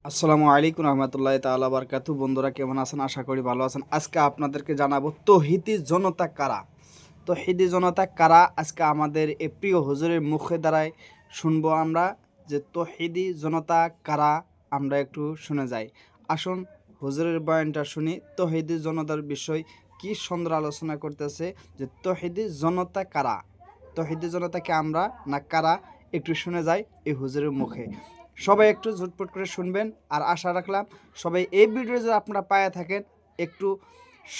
আসসালামু আলাইকুম রহমতুল্লাহ তাআলা বারাকাতু। বন্ধুরা কেমন আছেন? আশা করি ভালো আছেন। আজকে আপনাদেরকে জানাবো তৌহিদি জনতা কারা। তৌহিদি জনতা কারা আজকে আমাদের এই প্রিয় হুজুরের মুখে দ্বারাই শুনবো আমরা, যে তৌহিদি জনতা কারা। আমরা একটু শুনে যাই। আসুন হুজুরের বয়ানটা শুনি। তৌহিদি জনতার বিষয় কি সুন্দর আলোচনা করতেছে, যে তৌহিদি জনতা কারা, তৌহিদি জনতাকে আমরা না কারা, একটু শুনে যাই এই হুজুরের মুখে। সবাই একটু ঝটপট করে শুনবেন। আর আশা রাখলাম সবাই এই ভিডিও যদি আপনারা পায়ে থাকেন একটু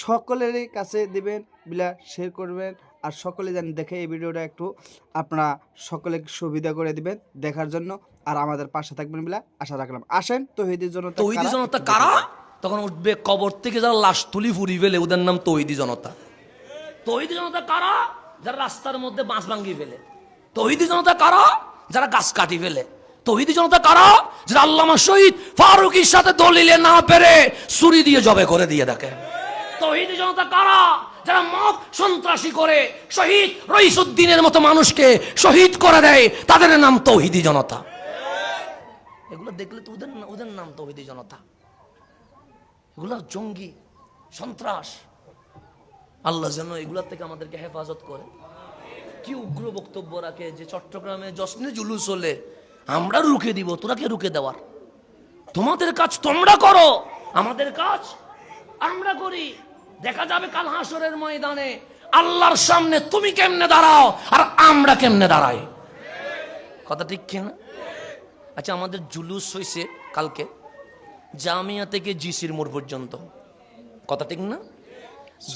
সকলেরই কাছে দিবেন, বিলা শেয়ার করবেন। আর সকলে যেন দেখে এই ভিডিওটা একটু আপনারা সকলে সুবিধা করে দিবেন দেখার জন্য। আর আমাদের পাশে থাকবেন বিলা আশা রাখলাম। আসেন তৌহিদি জনতা তৌহিদি জনতা কারা? তখন উঠবে কবর থেকে যারা লাশ তুলি ফুরি ফেলে, ওদের নাম তৌহিদি জনতা। তৌহিদি জনতা কারা? যারা রাস্তার মধ্যে বাঁশ ভাঙ্গি ফেলে। তৌহিদি জনতা কারা? যারা গাছ কাটি ফেলে। তৌহিদি জনতা কারা? যারা আল্লামা শহীদ ফারুকীর সাথে দলিলে না পেরে ছুরি দিয়ে জবে করে দিয়ে দেখে। তৌহিদি জনতা কারা? যারা মব সন্ত্রাসী করে শহীদ রইসুদ্দিনের মতো মানুষকে শহীদ করে দেয়, তাদের নাম তৌহিদি জনতা। এগুলো দেখলে তো ওদের নাম তৌহিদি জনতা। এগুলো জঙ্গি, সন্ত্রাস। আল্লাহ যেন এগুলোর থেকে আমাদেরকে হেফাজত করে। কি উগ্র বক্তব্য রাখে যে চট্টগ্রামে জশ্নে জুলুস হলে আমরা রুখে দিব। তোরা কে রুখে দেওয়ার? তোমাদের কাজ তোমরা করো, আমাদের কাজ আমরা করি। দেখা যাবে কাল হাসরের ময়দানে আল্লাহর সামনে তুমি কেমনে দাঁড়াও আর আমরা কেমনে দাঁড়াই। কথা ঠিক কিনা? আচ্ছা, আমাদের জুলুস হয়েছে কালকে জামিয়া থেকে জিসির মোড় পর্যন্ত। কথা ঠিক না?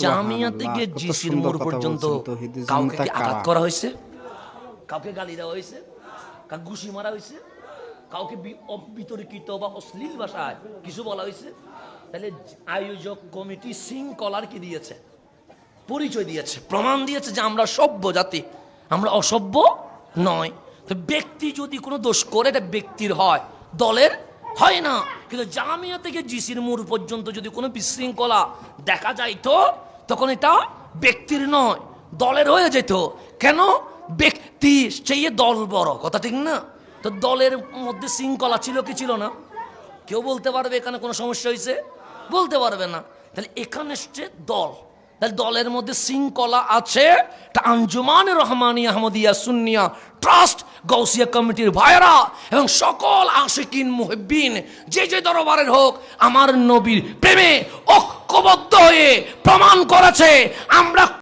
জামিয়া থেকে জিসির মোড় পর্যন্ত কাউকে কি আঘাত করা হয়েছে? কাউকে গালি দেওয়া হয়েছে? কাউকে ঘুষি মারা হয়েছে? কাউকে বিতর্কিত বা অশ্লীল ভাষায় কিছু বলা হয়েছে? তাহলে আয়োজক কমিটি শৃঙ্খলার কি দিয়েছে? পরিচয় দিয়েছে, প্রমাণ দিয়েছে যে আমরা সভ্য জাতি, আমরা অসভ্য নয়। তো ব্যক্তি যদি কোনো দোষ করে এটা ব্যক্তির হয়, দলের হয় না। কিন্তু জামিয়া থেকে জিসির মোড় পর্যন্ত যদি কোনো বিশৃঙ্খলা দেখা যাইতো তখন এটা ব্যক্তির নয়, দলের হয়ে যেত। কেন? ব্যক্তি সেই দল বড়। কথা ঠিক না? তো দলের মধ্যে শৃঙ্খলা ছিল কি ছিল না? কেউ বলতে পারবে এখানে কোনো সমস্যা হয়েছে? বলতে পারবে না। তাহলে এখানে এসছে দল, তাহলে দলের মধ্যে শৃঙ্খলা আছে। আঞ্জুমান রহমানিয়া আহমদিয়া সুন্নিয়া ট্রাস্ট গৌসিয়া কমিটির ভাইরা এবং সকল আশিকিন মুহিব্বিন যে যে দরবারের হোক আমার নবীর প্রেমে ঐক্যবদ্ধ হয়ে প্রমাণ করেছে আমরা